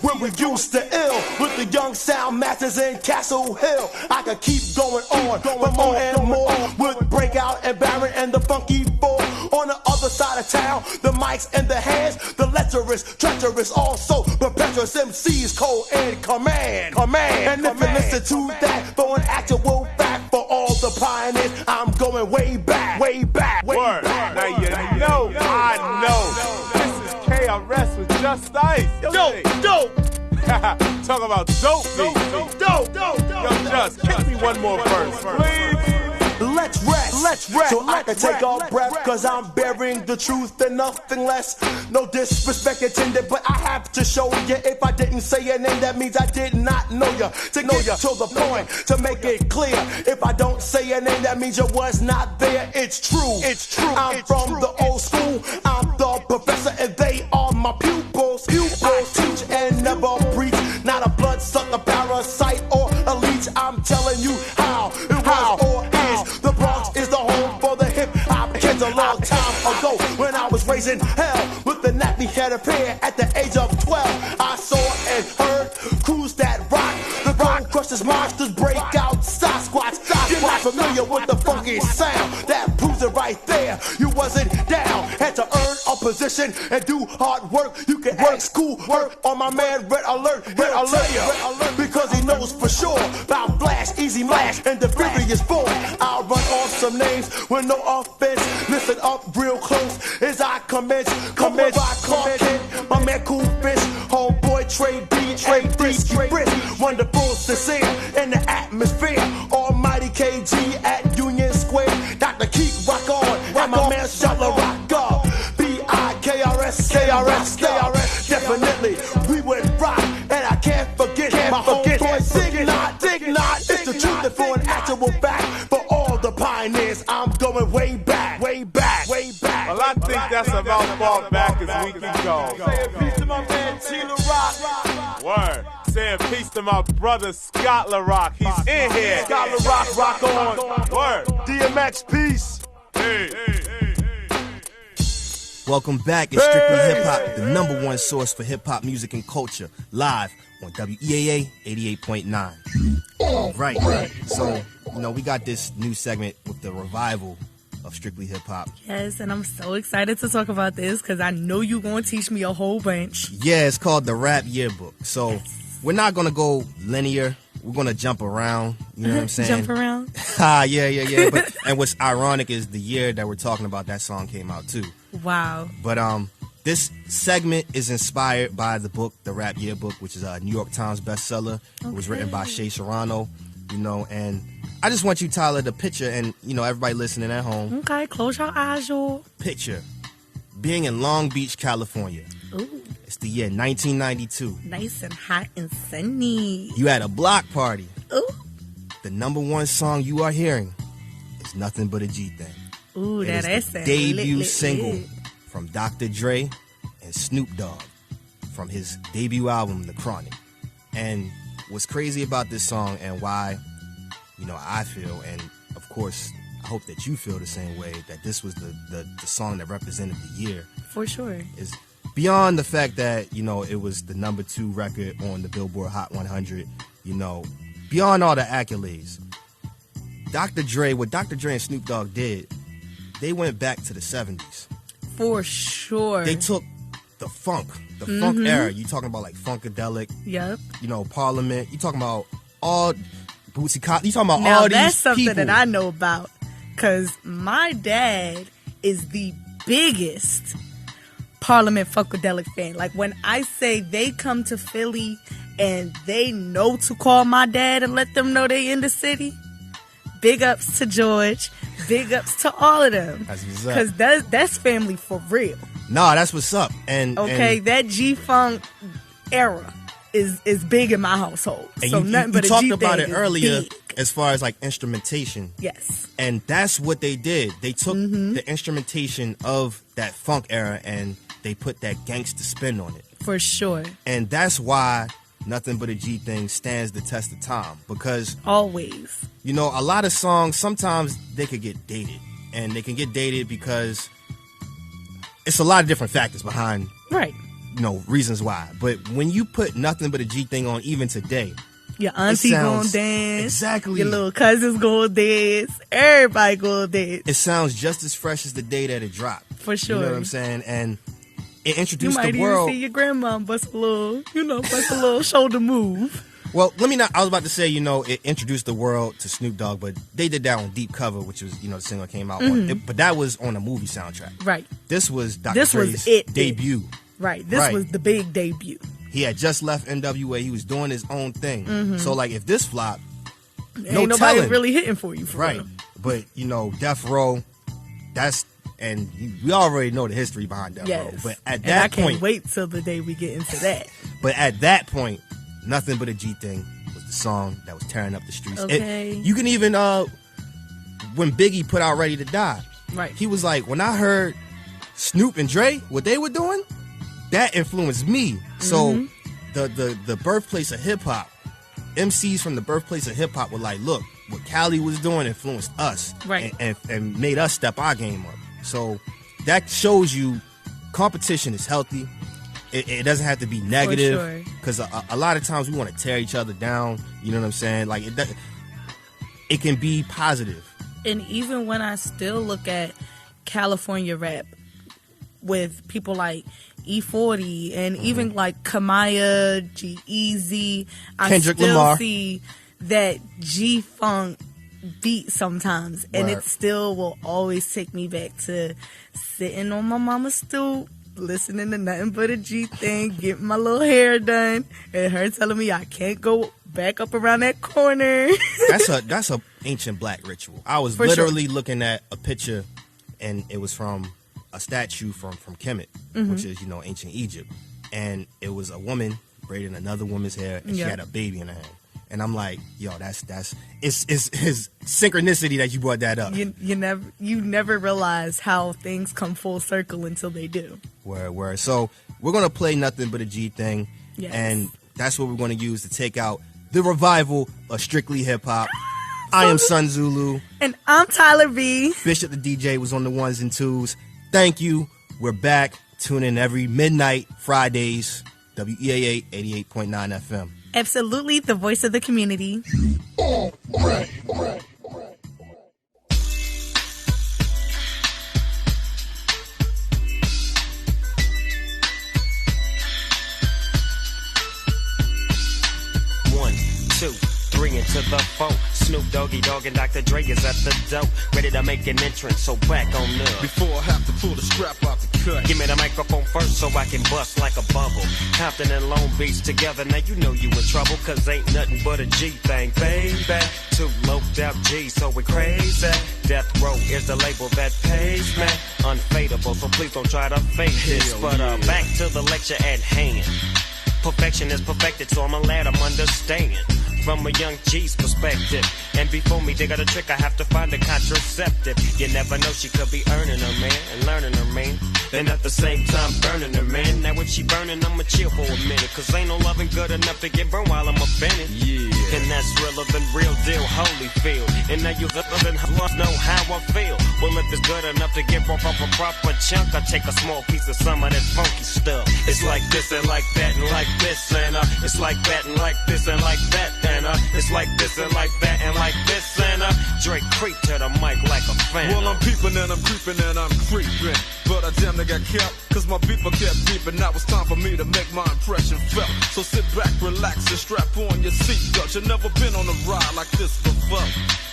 When we used to ill with the young sound masters in Castle Hill. I could keep going on, but more and more with Breakout and Baron and the Funky Four. On the other side of town, the mics and the hands, the lecherous, treacherous, also perpetuous MCs, cold in command. And if you listen to that, for an actual fact, for all the pioneers, I'm going way back. Word. Now you know, I know. This is KRS with Just Ice. Dope. Talk about dope beats. Dope. Yo, Just, kick me one more verse, please. Let's rest, so I can take a breath, cause I'm bearing the truth and nothing less. No disrespect intended, but I have to show you. If I didn't say your name, that means I did not know you. To get to the point, to make it clear. If I don't say your name, that means you was not there. It's true. I'm from the old school. I'm the professor and they are my pupils. I teach and never preach. Not a bloodsucker, parasite, or a leech. I'm telling you how it was or is. The Bronx is the home for the hip-hop kids. A long time ago when I was raising hell with the nappy-headed pair at the age of 12, I saw and heard crews that rock. The Bone Crushers, monsters, break out, Sasquatch. You're not familiar with the funky sound. That proves it right there. You wasn't down. Had to earn a position and do hard work. You can work school work on my man Red Alert. Because he knows for sure about Flash, Easy Mash, and the Furious Boy. I'll run off some names with no offense. Listen up real close as I commence. Come by Clark Kent, my man Cool Fish, homeboy Trey D, and Frisky Brisk. Wonderful, sincere in the atmosphere. Almighty KG at Union Square. Dr. Keith rock on, and my man Shala rock up. B-I-K-R-S, definitely we would rock, and I can't forget my homeboy Dig Not. It's the truth, and for an actual fact, for all the pioneers, I'm going way back. Well, I think that's about far back as we can go. Saying peace to my man Tila Rock. Word. Saying peace to my brother Scott LaRock. He's in here. Scott LaRock, rock on. Word. DMX, peace. Hey. Welcome back. It's Strictly Hip Hop, the #1 source for hip hop music and culture, live on WEAA 88.9. Right. So, we got this new segment with the revival of Strictly Hip Hop. Yes, and I'm so excited to talk about this because I know you're going to teach me a whole bunch. Yeah, it's called the Rap Yearbook. So we're not going to go linear we're gonna jump around. You know what I'm saying? Jump around. Yeah. But and what's ironic is the year that we're talking about that song came out too. Wow. But this segment is inspired by the book, The Rap Yearbook, which is a New York Times bestseller. Okay. It was written by Shea Serrano, you know, and I just want you, Tyler, to picture, and, you know, everybody listening at home. Okay, close your eyes, y'all. Picture being in Long Beach, California. Ooh. It's the year 1992. Nice and hot and sunny. You at a block party. Ooh. The number one song you are hearing is Nothing But a G Thing. Ooh, it is the debut single from Dr. Dre and Snoop Dogg from his debut album, The Chronic. And what's crazy about this song and why, you know, I feel, and of course, I hope that you feel the same way, that this was the song that represented the year. For sure. Is beyond the fact that, you know, it was the number 2 record on the Billboard Hot 100, you know, beyond all the accolades. What Dr. Dre and Snoop Dogg did, they went back to the 70s. For sure. They took the funk era. You talking about like Funkadelic. Yep. You know, Parliament. You talking about all Bootsy Collins. You talking about now, all these people. that's something that I know about. Because my dad is the biggest Parliament Funkadelic fan. Like when I say they come to Philly and they know to call my dad and let them know they in the city, big ups to George. Big ups to all of them. That's what's up. Because that's family for real. Nah, that's what's up. And that G-Funk era is big in my household. And so you but talked about it earlier big. As far as like instrumentation. Yes. And that's what they did. They took the instrumentation of that funk era and they put that gangsta spin on it. For sure. And that's why Nothing But a G Thing stands the test of time, because always, you know, a lot of songs sometimes they could get dated, and they can get dated because it's a lot of different factors behind, right? You know, reasons why. But when you put Nothing But a G Thing on, even today, your auntie gonna dance, exactly. Your little cousins gonna dance, everybody gonna dance. It sounds just as fresh as the day that it dropped. For sure. You know what I'm saying? And it introduced the world. You might even see your grandma bust a little shoulder move. Well, I was about to say, you know, it introduced the world to Snoop Dogg, but they did that on Deep Cover, which was, you know, the single came out on. But that was on a movie soundtrack. Right. This was Dr. Dre's debut. Right. This was the big debut. He had just left NWA. He was doing his own thing. So, like, if this flopped, ain't nobody really hitting for you. Right. Real. But, you know, Death Row, and we already know the history behind Death Row. But at that point, I can't wait till the day we get into that. But at that point, Nothing But a G Thing was the song that was tearing up the streets. Okay. You can even when Biggie put out Ready to Die, right? He was like, when I heard Snoop and Dre, what they were doing, that influenced me. So the birthplace of hip hop, MCs from the birthplace of hip hop were like, look, what Cali was doing influenced us, right? And made us step our game up. So that shows you competition is healthy. It doesn't have to be negative, because a lot of times we want to tear each other down. You know what I'm saying? Like it can be positive. And even when I still look at California rap with people like E40 and even like Kamaya, G-Eazy, I Kendrick still Lamar. see that G-Funk beat sometimes, and it still will always take me back to sitting on my mama's stoop, listening to Nothing But a G Thing, getting my little hair done, and her telling me I can't go back up around that corner. That's a ancient black ritual. I was literally looking at a picture, and it was from a statue from Kemet, which is, you know, ancient Egypt, and it was a woman braiding another woman's hair, and she had a baby in her hand. And I'm like, yo, it's his synchronicity that you brought that up. You never realize how things come full circle until they do. Word. So we're gonna play Nothing But a G Thing, and that's what we're gonna use to take out the revival of strictly hip hop. I am Sun Zulu, and I'm Tyler B. Bishop the DJ was on the ones and twos. Thank you. We're back. Tune in every midnight Fridays. WEAA 88.9 FM. Absolutely, the voice of the community. Right. 1, 2, 3. to the phone. Snoop Doggy Dogg and Dr. Dre is at the door, ready to make an entrance, so back on up. Before I have to pull the strap out the cut, give me the microphone first so I can bust like a bubble. Compton and Long Beach together, now you know you in trouble, cause ain't nothing but a G thing, baby. Two loped out G, so we crazy. Death Row is the label that pays me. Unfadable, so please don't try to fake this. But back to the lecture at hand. Perfection is perfected, so I'ma let them understand from a young G's perspective. And before me dig out a trick, I have to find a contraceptive. You never know, she could be earning her man and learning her man, and at the same time burning her man. Now when she burning, I'ma chill for a minute, cause ain't no loving good enough to get burned while I'm offended. Yeah, and that's realer than real deal, Holyfield. And now you than know how I feel. Well, if it's good enough to get broke off a proper chunk, I take a small piece of some of that funky stuff. It's like this and like that and like this, and it's like that and like this and like that, and it's like this and like that and like this, and Drake creep to the mic like a fan. Well, I'm peeping and I'm creeping and I'm creeping, but I damn near got kept, cause my beeper kept beeping. Now it's time for me to make my impression felt. So sit back, relax, and strap on your seatbelt. You've never been on a ride like this before.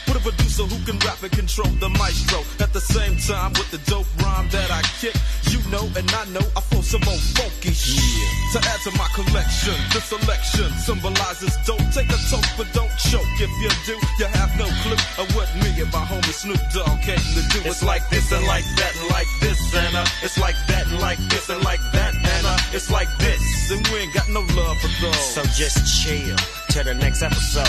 With a producer who can rap and control the maestro. At the same time, with the dope rhyme that I kick, you know and I know I flow some more funky shit. To add to my collection, this selection symbolizes dope. Take a toke, but don't choke. If you do, you have no clue of what me and my homie Snoop Dogg came to do. It's like this and like that and like this, and it's like that and like this and like that, and it's like this, and we ain't got no love for those. So just chill till the next episode.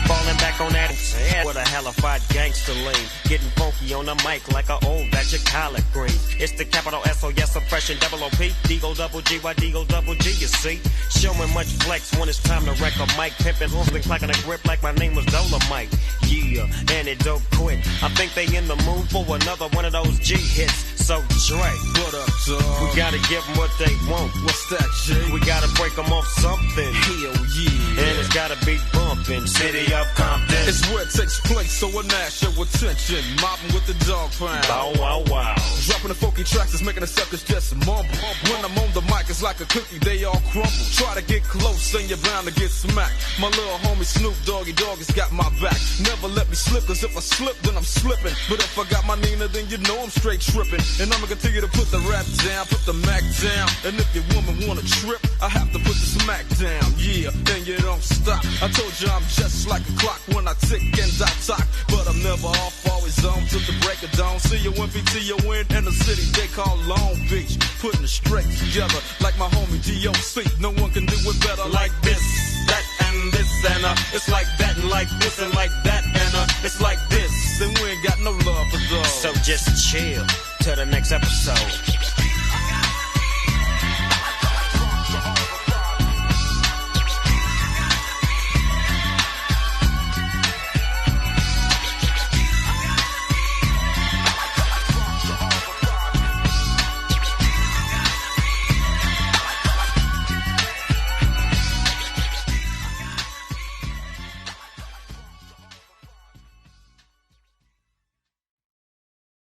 Falling back on that with a hellified gangster lean, getting funky on the mic like an old batch of collard greens. It's the capital S-O-S oppression, double O-P, D-O double G-Y, D-O double G, you see. Showing much flex when it's time to wreck a mic, pimping hooves and clacking a grip like my name was Dolomite. Yeah, and it don't quit. I think they in the mood for another one of those G hits. So Dre, what up, dog? We gotta give them what they want. What's that, G? We gotta break them off something. Hell yeah. And it's gotta be bumping. City of Compton. It's where it takes place, so I gnash your attention. Mopping with the dog pound. Bow wow wow. Dropping the funky tracks is making the suckers just mumble. When I'm on the mic, it's like a cookie, they all crumble. Try to get close and you're bound to get smacked. My little homie Snoop Doggy Dogg has got my back. Never let me slip, cause if I slip, then I'm slipping. But if I got my Nina, then you know I'm straight tripping. And I'ma continue to put the rap down, put the Mac down. And if your woman wanna trip, I have to put the smack down. Yeah, then you don't stop. I told you I'm just like a clock when I tick and I talk. But I'm never off, always on till the break of dawn. See you MPTON in the city they call Long Beach. Putting it straight together like my homie DOC. No one can do it better like this, that, and this, and it's like that and like this and like that, and it's like this, and we ain't got no love for those. So just chill till the next episode.